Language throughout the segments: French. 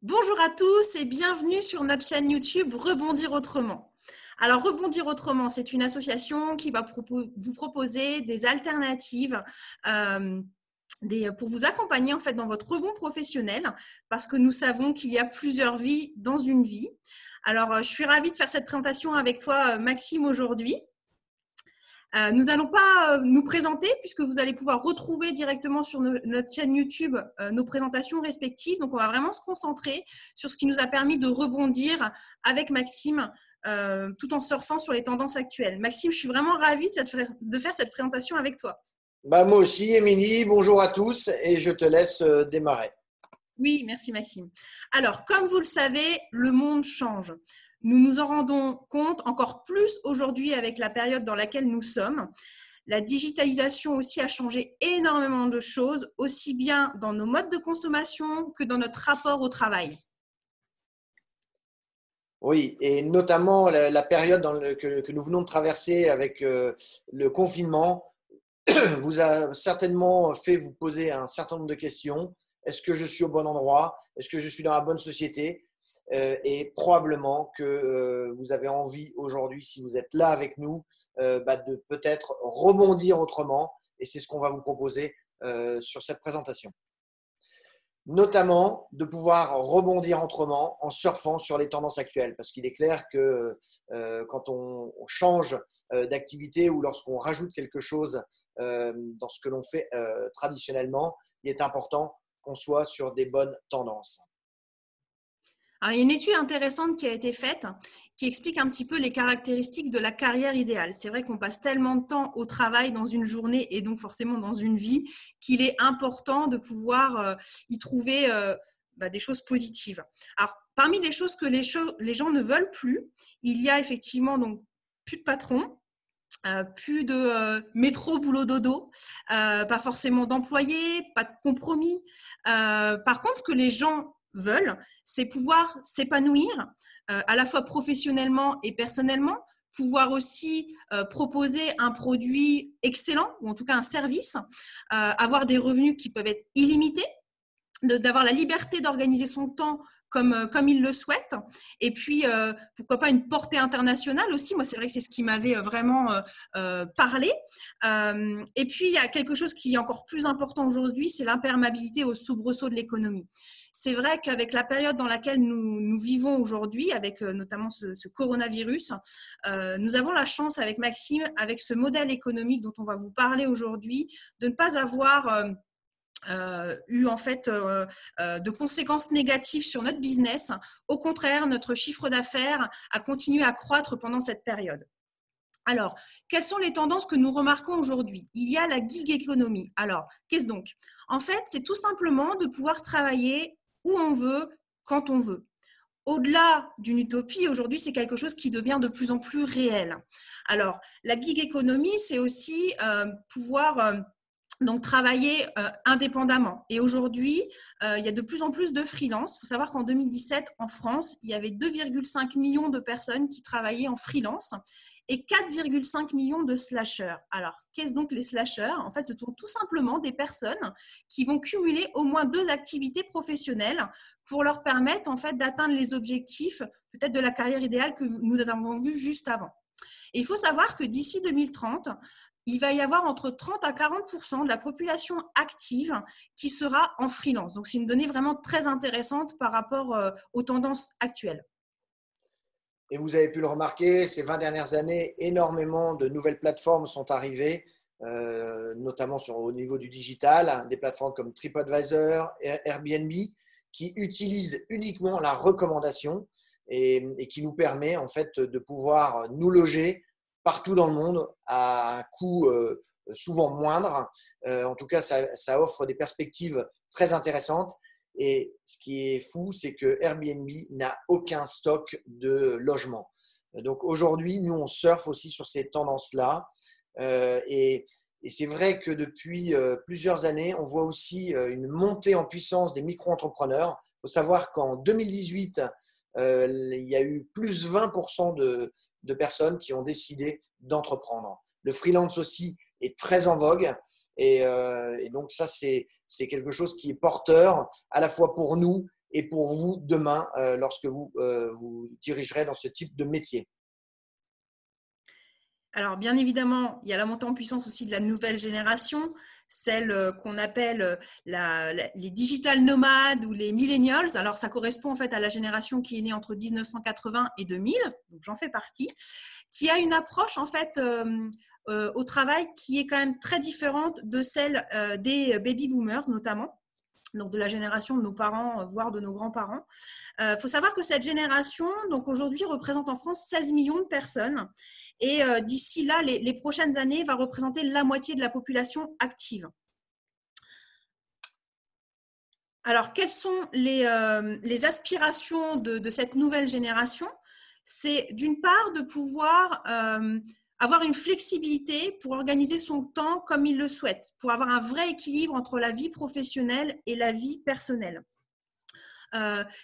Bonjour à tous et bienvenue sur notre chaîne YouTube Rebondir autrement. Alors Rebondir autrement, c'est une association qui va vous proposer des alternatives euh, pour vous accompagner en fait dans votre rebond professionnel parce que nous savons qu'il y a plusieurs vies dans une vie. Alors je suis ravie de faire cette présentation avec toi Maxime aujourd'hui. Nous n'allons pas nous présenter puisque vous allez pouvoir retrouver directement sur notre chaîne YouTube nos présentations respectives. Donc, on va vraiment se concentrer sur ce qui nous a permis de rebondir avec Maxime tout en surfant sur les tendances actuelles. Maxime, je suis vraiment ravie de faire cette présentation avec toi. Moi aussi, Émilie, bonjour à tous et je te laisse démarrer. Oui, merci Maxime. Alors, comme vous le savez, le monde change. Nous nous en rendons compte encore plus aujourd'hui avec la période dans laquelle nous sommes. La digitalisation aussi a changé énormément de choses, aussi bien dans nos modes de consommation que dans notre rapport au travail. Oui, et notamment la période que nous venons de traverser avec le confinement vous a certainement fait vous poser un certain nombre de questions. Est-ce que je suis au bon endroit? Est-ce que je suis dans la bonne société? Et probablement que vous avez envie aujourd'hui, si vous êtes là avec nous, de peut-être rebondir autrement. Et c'est ce qu'on va vous proposer sur cette présentation. Notamment de pouvoir rebondir autrement en surfant sur les tendances actuelles. Parce qu'il est clair que quand on change d'activité ou lorsqu'on rajoute quelque chose dans ce que l'on fait traditionnellement, il est important qu'on soit sur des bonnes tendances. Alors, il y a une étude intéressante qui a été faite qui explique un petit peu les caractéristiques de la carrière idéale. C'est vrai qu'on passe tellement de temps au travail dans une journée et donc forcément dans une vie qu'il est important de pouvoir y trouver des choses positives. Alors, parmi les choses que les gens ne veulent plus, il y a effectivement donc plus de patrons, plus de métro, boulot, dodo, pas forcément d'employés, pas de compromis. Par contre, ce que les gens veulent, c'est pouvoir s'épanouir à la fois professionnellement et personnellement, pouvoir aussi proposer un produit excellent, ou en tout cas un service, avoir des revenus qui peuvent être illimités, d'avoir la liberté d'organiser son temps comme il le souhaite. Et puis, pourquoi pas une portée internationale aussi. Moi, c'est vrai que c'est ce qui m'avait vraiment parlé. Et puis, il y a quelque chose qui est encore plus important aujourd'hui, c'est l'imperméabilité aux soubresauts de l'économie. C'est vrai qu'avec la période dans laquelle nous vivons aujourd'hui, avec notamment ce coronavirus, nous avons la chance avec Maxime, avec ce modèle économique dont on va vous parler aujourd'hui, de ne pas avoir eu en fait de conséquences négatives sur notre business. Au contraire, notre chiffre d'affaires a continué à croître pendant cette période. Alors, quelles sont les tendances que nous remarquons aujourd'hui? Il y a la gig economy. Alors, qu'est-ce donc? En fait, c'est tout simplement de pouvoir travailler où on veut, quand on veut. Au-delà d'une utopie, aujourd'hui, c'est quelque chose qui devient de plus en plus réel. Alors, la gig economy, c'est aussi pouvoir donc travailler indépendamment. Et aujourd'hui, il y a de plus en plus de freelance. Il faut savoir qu'en 2017, en France, il y avait 2,5 millions de personnes qui travaillaient en freelance et 4,5 millions de slashers. Alors, qu'est-ce donc les slashers? En fait, ce sont tout simplement des personnes qui vont cumuler au moins 2 activités professionnelles pour leur permettre en fait d'atteindre les objectifs peut-être de la carrière idéale que nous avons vu juste avant. Et il faut savoir que d'ici 2030, il va y avoir entre 30 à 40% de la population active qui sera en freelance. Donc, c'est une donnée vraiment très intéressante par rapport aux tendances actuelles. Et vous avez pu le remarquer, ces 20 dernières années, énormément de nouvelles plateformes sont arrivées, notamment au niveau du digital, des plateformes comme TripAdvisor, Airbnb, qui utilisent uniquement la recommandation et qui nous permet en fait de pouvoir nous loger partout dans le monde à un coût souvent moindre. En tout cas, ça offre des perspectives très intéressantes. Et ce qui est fou, c'est que Airbnb n'a aucun stock de logement. Donc aujourd'hui, nous, on surfe aussi sur ces tendances-là. Et c'est vrai que depuis plusieurs années, on voit aussi une montée en puissance des micro-entrepreneurs. Il faut savoir qu'en 2018, il y a eu plus 20% de personnes qui ont décidé d'entreprendre. Le freelance aussi est très en vogue. Et donc ça, c'est quelque chose qui est porteur à la fois pour nous et pour vous demain lorsque vous vous dirigerez dans ce type de métier? Alors, bien évidemment, il y a la montée en puissance aussi de la nouvelle génération, celle qu'on appelle les digital nomades ou les millennials. Alors, ça correspond en fait à la génération qui est née entre 1980 et 2000, donc j'en fais partie, qui a une approche en fait au travail qui est quand même très différente de celle des baby boomers notamment, donc de la génération de nos parents, voire de nos grands-parents. Faut savoir que cette génération, donc aujourd'hui, représente en France 16 millions de personnes et d'ici là, les prochaines années, va représenter la moitié de la population active. Alors, quelles sont les aspirations de cette nouvelle génération? C'est d'une part de pouvoir avoir une flexibilité pour organiser son temps comme il le souhaite, pour avoir un vrai équilibre entre la vie professionnelle et la vie personnelle.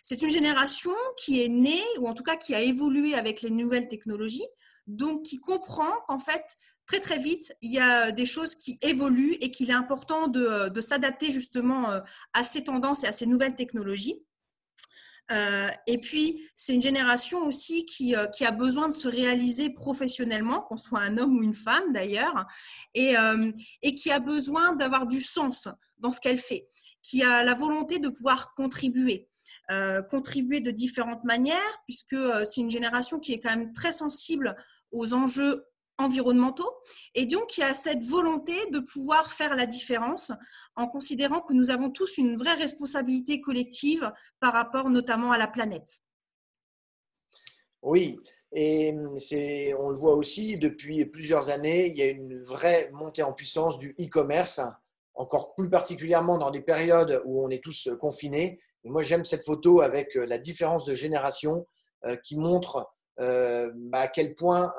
C'est une génération qui est née, ou en tout cas qui a évolué avec les nouvelles technologies, donc qui comprend qu'en fait, très très vite, il y a des choses qui évoluent et qu'il est important de s'adapter justement à ces tendances et à ces nouvelles technologies. Et puis, c'est une génération aussi qui a besoin de se réaliser professionnellement, qu'on soit un homme ou une femme d'ailleurs, et qui a besoin d'avoir du sens dans ce qu'elle fait, qui a la volonté de pouvoir contribuer. Contribuer de différentes manières, puisque c'est une génération qui est quand même très sensible aux enjeux environnementaux, et donc il y a cette volonté de pouvoir faire la différence en considérant que nous avons tous une vraie responsabilité collective par rapport notamment à la planète. Oui, et on le voit aussi depuis plusieurs années, il y a une vraie montée en puissance du e-commerce, encore plus particulièrement dans des périodes où on est tous confinés. Et moi, j'aime cette photo avec la différence de génération qui montre à quel point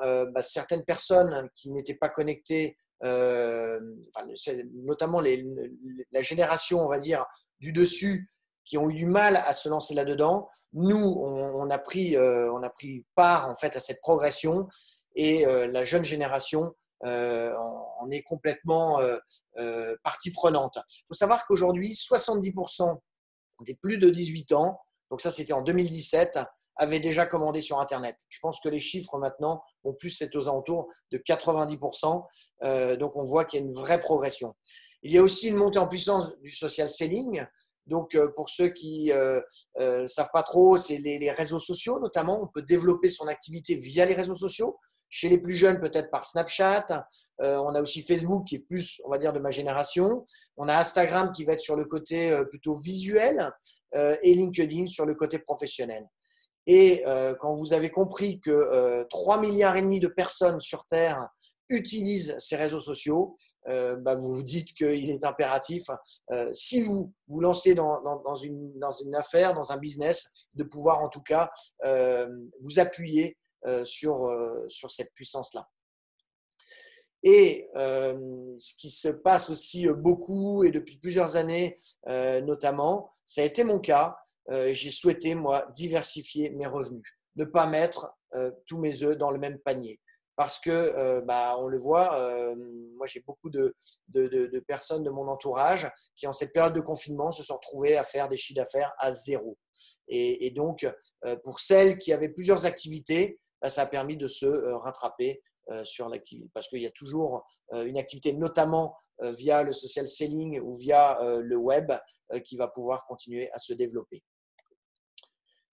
certaines personnes qui n'étaient pas connectées, notamment la génération, on va dire, du dessus, qui ont eu du mal à se lancer là-dedans. Nous, on a pris part en fait à cette progression et la jeune génération en est complètement partie prenante. Il faut savoir qu'aujourd'hui, 70% des plus de 18 ans, donc ça c'était en 2017, avaient déjà commandé sur Internet. Je pense que les chiffres maintenant vont plus être aux alentours de 90%. Donc on voit qu'il y a une vraie progression. Il y a aussi une montée en puissance du social selling. Donc pour ceux qui ne savent pas trop, c'est les réseaux sociaux notamment. On peut développer son activité via les réseaux sociaux. Chez les plus jeunes, peut-être par Snapchat. On a aussi Facebook qui est plus, on va dire, de ma génération. On a Instagram qui va être sur le côté plutôt visuel et LinkedIn sur le côté professionnel. Et quand vous avez compris que 3,5 milliards de personnes sur Terre utilisent ces réseaux sociaux, vous vous dites qu'il est impératif, si vous vous lancez dans une affaire, dans un business, de pouvoir en tout cas vous appuyer sur cette puissance-là. Et ce qui se passe aussi beaucoup et depuis plusieurs années notamment, ça a été mon cas, j'ai souhaité moi diversifier mes revenus, ne pas mettre tous mes œufs dans le même panier. Parce que, on le voit, moi j'ai beaucoup de personnes de mon entourage qui en cette période de confinement se sont retrouvées à faire des chiffres d'affaires à zéro. Et donc, pour celles qui avaient plusieurs activités, ça a permis de se rattraper sur l'activité. Parce qu'il y a toujours une activité, notamment via le social selling ou via le web, qui va pouvoir continuer à se développer.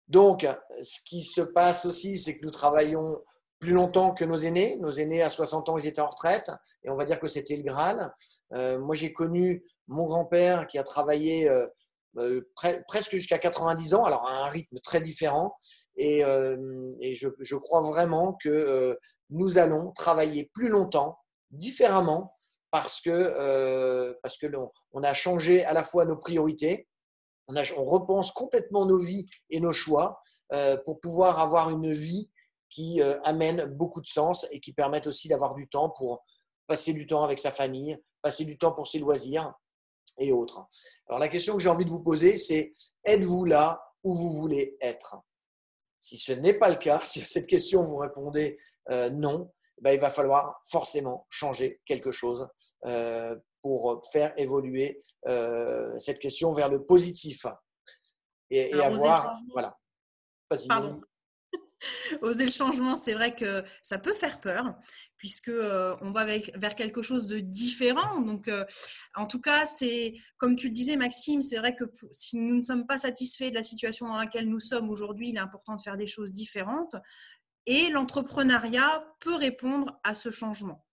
Donc, ce qui se passe aussi, c'est que nous travaillons plus longtemps que nos aînés. Nos aînés, à 60 ans, ils étaient en retraite. Et on va dire que c'était le Graal. Moi, j'ai connu mon grand-père qui a travaillé presque jusqu'à 90 ans, alors à un rythme très différent. Et je crois vraiment que nous allons travailler plus longtemps, différemment, parce que on a changé à la fois nos priorités, on repense complètement nos vies et nos choix pour pouvoir avoir une vie qui amène beaucoup de sens et qui permette aussi d'avoir du temps pour passer du temps avec sa famille, passer du temps pour ses loisirs et autres. Alors la question que j'ai envie de vous poser, c'est êtes-vous là où vous voulez être? Si ce n'est pas le cas, si à cette question vous répondez non, il va falloir forcément changer quelque chose pour faire évoluer cette question vers le positif. et Alors, oser le avoir… changement, Voilà, vas-y, pardon. Oser le changement, c'est vrai que ça peut faire peur, puisque on va vers quelque chose de différent. Donc, en tout cas, c'est comme tu le disais, Maxime, c'est vrai que si nous ne sommes pas satisfaits de la situation dans laquelle nous sommes aujourd'hui, il est important de faire des choses différentes. Et l'entrepreneuriat peut répondre à ce changement.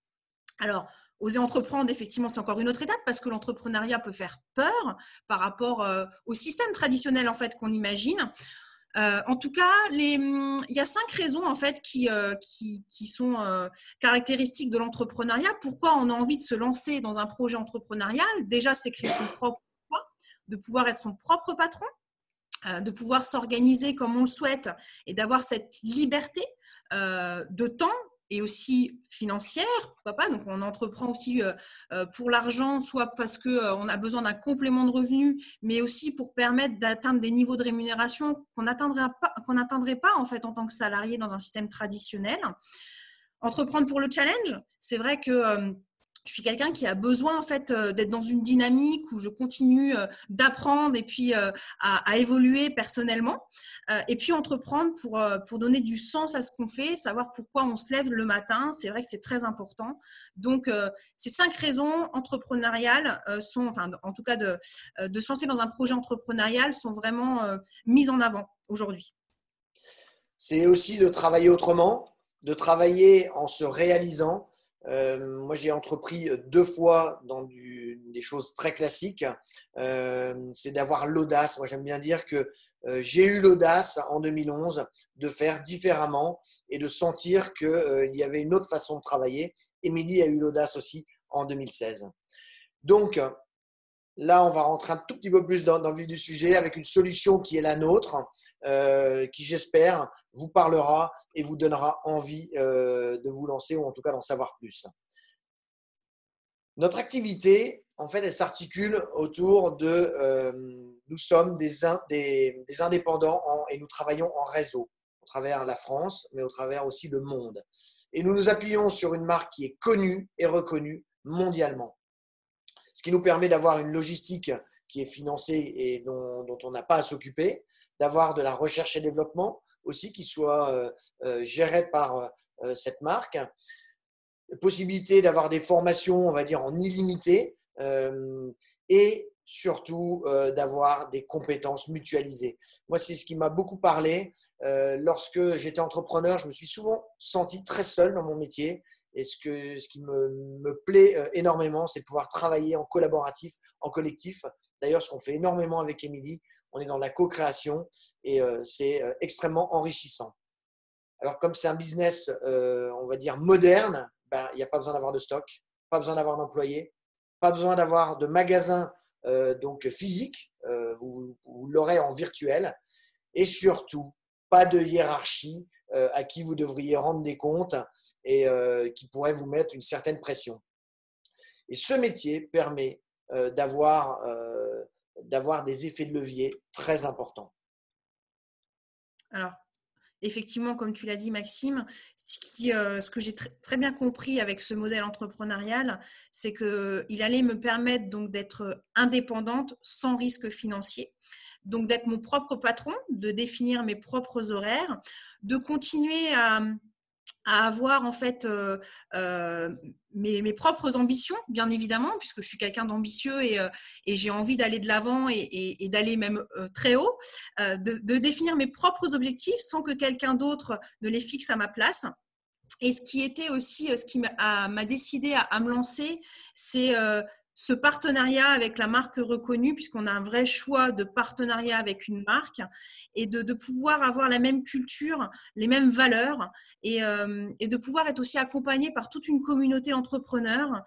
Alors, oser entreprendre, effectivement, c'est encore une autre étape parce que l'entrepreneuriat peut faire peur par rapport au système traditionnel en fait qu'on imagine. En tout cas, il y a 5 raisons en fait qui sont caractéristiques de l'entrepreneuriat. Pourquoi on a envie de se lancer dans un projet entrepreneurial? Déjà, c'est créer son propre emploi, de pouvoir être son propre patron, de pouvoir s'organiser comme on le souhaite et d'avoir cette liberté de temps et aussi financière, pourquoi pas. Donc, on entreprend aussi pour l'argent, soit parce qu'on a besoin d'un complément de revenus, mais aussi pour permettre d'atteindre des niveaux de rémunération qu'on n'atteindrait pas en fait en tant que salarié dans un système traditionnel. Entreprendre pour le challenge, c'est vrai que je suis quelqu'un qui a besoin en fait d'être dans une dynamique où je continue d'apprendre et puis à évoluer personnellement. Et puis entreprendre pour donner du sens à ce qu'on fait, savoir pourquoi on se lève le matin. C'est vrai que c'est très important. Donc, ces 5 raisons entrepreneuriales enfin, en tout cas de se lancer dans un projet entrepreneurial sont vraiment mises en avant aujourd'hui. c'est aussi de travailler autrement, de travailler en se réalisant. Moi, j'ai entrepris 2 fois dans des choses très classiques. C'est d'avoir l'audace. Moi, j'aime bien dire que j'ai eu l'audace en 2011 de faire différemment et de sentir qu'il y avait une autre façon de travailler. Émilie a eu l'audace aussi en 2016. Donc, là, on va rentrer un tout petit peu plus dans le vif du sujet avec une solution qui est la nôtre, qui, j'espère, vous parlera et vous donnera envie de vous lancer ou en tout cas d'en savoir plus. Notre activité, en fait, elle s'articule autour de… nous sommes des indépendants et nous travaillons en réseau, au travers la France, mais au travers aussi le monde. Et nous nous appuyons sur une marque qui est connue et reconnue mondialement, ce qui nous permet d'avoir une logistique qui est financée et dont on n'a pas à s'occuper, d'avoir de la recherche et développement aussi qui soit gérée par cette marque, possibilité d'avoir des formations, on va dire, en illimité et surtout d'avoir des compétences mutualisées. Moi, c'est ce qui m'a beaucoup parlé. Lorsque j'étais entrepreneur, je me suis souvent senti très seul dans mon métier. Et ce qui me plaît énormément, c'est de pouvoir travailler en collaboratif, en collectif. D'ailleurs, ce qu'on fait énormément avec Émilie, on est dans la co-création et c'est extrêmement enrichissant. Alors, comme c'est un business, on va dire, moderne, ben, il n'y a pas besoin d'avoir de stock, pas besoin d'avoir d'employés, pas besoin d'avoir de magasins donc physiques, vous l'aurez en virtuel. Et surtout, pas de hiérarchie à qui vous devriez rendre des comptes et qui pourrait vous mettre une certaine pression. Et ce métier permet d'avoir des effets de levier très importants. Alors, effectivement, comme tu l'as dit, Maxime, ce que j'ai très bien compris avec ce modèle entrepreneurial, c'est qu'il allait me permettre donc d'être indépendante sans risque financier. Donc, d'être mon propre patron, de définir mes propres horaires, de continuer à avoir en fait mes propres ambitions, bien évidemment, puisque je suis quelqu'un d'ambitieux et j'ai envie d'aller de l'avant et d'aller même très haut, de définir mes propres objectifs sans que quelqu'un d'autre ne les fixe à ma place. Et ce qui était aussi, ce qui m'a décidé à me lancer, c'est ce partenariat avec la marque reconnue, puisqu'on a un vrai choix de partenariat avec une marque, et de pouvoir avoir la même culture, les mêmes valeurs, et de pouvoir être aussi accompagné par toute une communauté d'entrepreneurs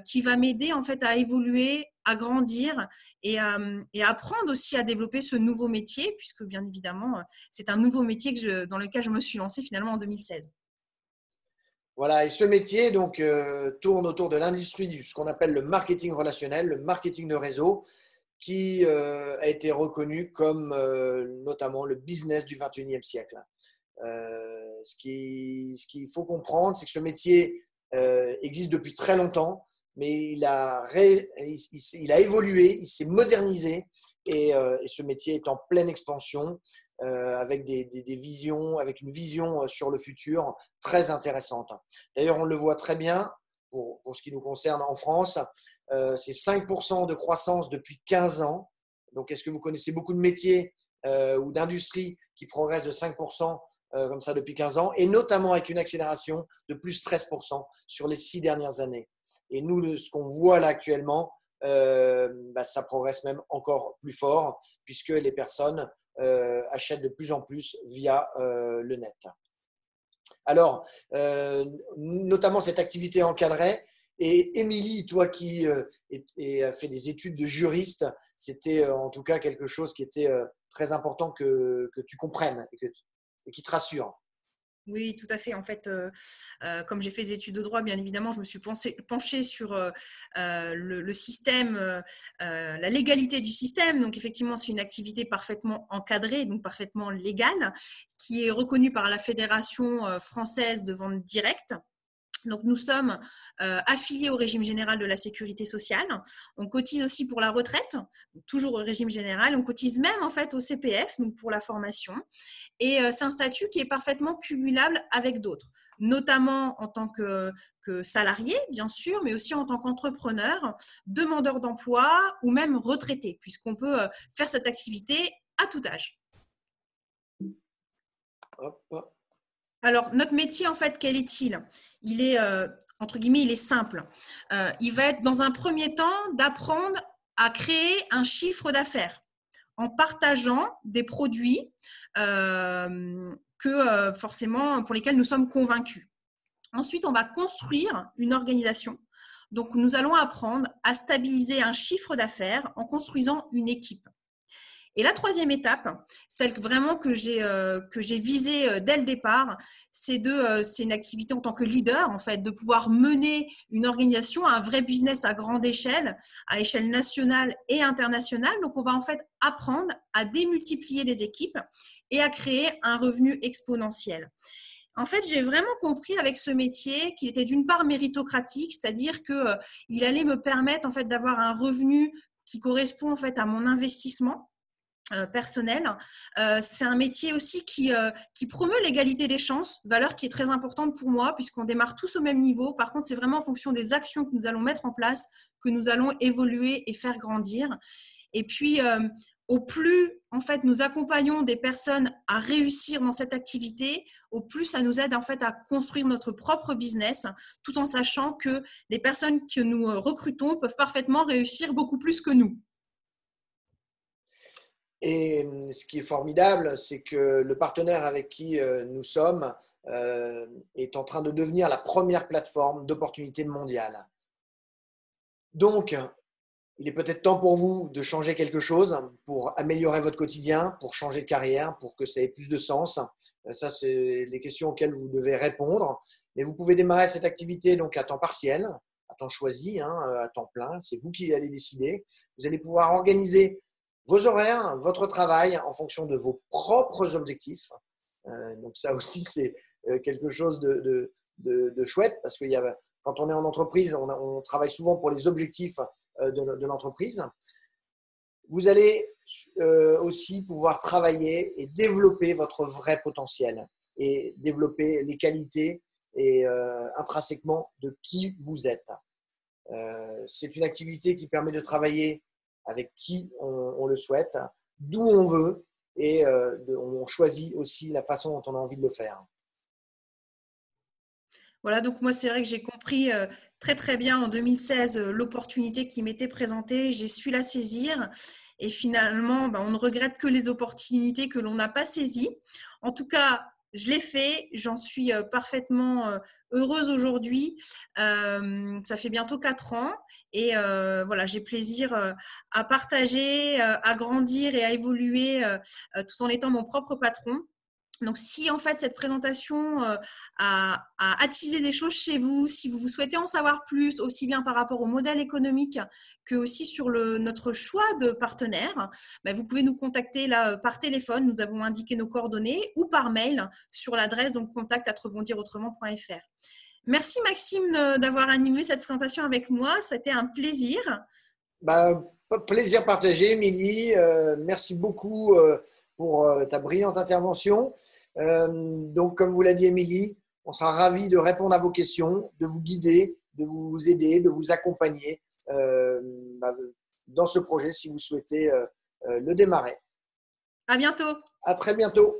qui va m'aider en fait à évoluer, à grandir et à apprendre aussi à développer ce nouveau métier, puisque bien évidemment, c'est un nouveau métier dans lequel je me suis lancée finalement en 2016. Voilà, et ce métier donc tourne autour de l'industrie ce qu'on appelle le marketing relationnel, le marketing de réseau, qui a été reconnu comme notamment le business du 21e siècle. Ce qu'il faut comprendre, c'est que ce métier existe depuis très longtemps, mais il a évolué, il s'est modernisé et ce métier est en pleine expansion avec des visions, avec une vision sur le futur très intéressante. D'ailleurs, on le voit très bien pour ce qui nous concerne en France. C'est 5% de croissance depuis 15 ans. Donc, est-ce que vous connaissez beaucoup de métiers ou d'industries qui progressent de 5% comme ça depuis 15 ans, et notamment avec une accélération de plus 13% sur les 6 dernières années. Et nous, ce qu'on voit là actuellement, ça progresse même encore plus fort puisque les personnes achètent de plus en plus via le net. Alors, notamment cette activité encadrée. Et Émilie, toi qui as fait des études de juriste, c'était en tout cas quelque chose qui était très important que tu comprennes et qui te rassure. Oui, tout à fait. En fait, comme j'ai fait des études de droit, bien évidemment, je me suis penchée sur le système, la légalité du système. Donc, effectivement, c'est une activité parfaitement encadrée, donc parfaitement légale, qui est reconnue par la Fédération française de vente directe. Donc, nous sommes affiliés au régime général de la sécurité sociale. On cotise aussi pour la retraite, toujours au régime général. On cotise même en fait au CPF, donc pour la formation. Et c'est un statut qui est parfaitement cumulable avec d'autres, notamment en tant que salarié, bien sûr, mais aussi en tant qu'entrepreneur, demandeur d'emploi ou même retraité, puisqu'on peut faire cette activité à tout âge. Hop. Alors, notre métier, en fait, quel est-il? Il est, entre guillemets, il est simple. Il va être, dans un premier temps, d'apprendre à créer un chiffre d'affaires en partageant des produits forcément, pour lesquels nous sommes convaincus. Ensuite, on va construire une organisation. Donc, nous allons apprendre à stabiliser un chiffre d'affaires en construisant une équipe. Et la troisième étape, celle vraiment que j'ai visée dès le départ, c'est une activité en tant que leader, en fait, de pouvoir mener une organisation, un vrai business à grande échelle, à échelle nationale et internationale. Donc, on va en fait apprendre à démultiplier les équipes et à créer un revenu exponentiel. En fait, j'ai vraiment compris avec ce métier qu'il était d'une part méritocratique, c'est-à-dire qu'il allait me permettre en fait d'avoir un revenu qui correspond en fait à mon investissement personnel. C'est un métier aussi qui promeut l'égalité des chances, valeur qui est très importante pour moi puisqu'on démarre tous au même niveau. Par contre, c'est vraiment en fonction des actions que nous allons mettre en place que nous allons évoluer et faire grandir. Et puis, au plus en fait nous accompagnons des personnes à réussir dans cette activité, au plus ça nous aide en fait à construire notre propre business, tout en sachant que les personnes que nous recrutons peuvent parfaitement réussir beaucoup plus que nous. Et ce qui est formidable, c'est que le partenaire avec qui nous sommes est en train de devenir la première plateforme d'opportunités mondiales. Donc, il est peut-être temps pour vous de changer quelque chose pour améliorer votre quotidien, pour changer de carrière, pour que ça ait plus de sens. Ça, c'est les questions auxquelles vous devez répondre. Mais vous pouvez démarrer cette activité donc à temps partiel, à temps choisi, à temps plein. C'est vous qui allez décider. Vous allez pouvoir organiser vos horaires, votre travail en fonction de vos propres objectifs. Donc ça aussi, c'est quelque chose de chouette parce que quand on est en entreprise, on travaille souvent pour les objectifs de l'entreprise. Vous allez aussi pouvoir travailler et développer votre vrai potentiel et développer les qualités et intrinsèquement de qui vous êtes. C'est une activité qui permet de travailler avec qui on le souhaite, d'où on veut et on choisit aussi la façon dont on a envie de le faire. Voilà, donc moi, c'est vrai que j'ai compris très, très bien en 2016 l'opportunité qui m'était présentée. J'ai su la saisir et finalement, on ne regrette que les opportunités que l'on n'a pas saisies. En tout cas, je l'ai fait, j'en suis parfaitement heureuse aujourd'hui. Ça fait bientôt 4 ans et voilà, j'ai plaisir à partager, à grandir et à évoluer tout en étant mon propre patron. Donc, si en fait cette présentation a attisé des choses chez vous, si vous souhaitez en savoir plus, aussi bien par rapport au modèle économique que aussi sur notre choix de partenaire, vous pouvez nous contacter là par téléphone. Nous avons indiqué nos coordonnées ou par mail sur l'adresse donc contact@rebondirautrement.fr. Merci Maxime d'avoir animé cette présentation avec moi. C'était un plaisir. Plaisir partagé, Émilie. Merci beaucoup pour ta brillante intervention. Donc, comme vous l'a dit Émilie, on sera ravis de répondre à vos questions, de vous guider, de vous aider, de vous accompagner dans ce projet si vous souhaitez le démarrer. À bientôt. À très bientôt.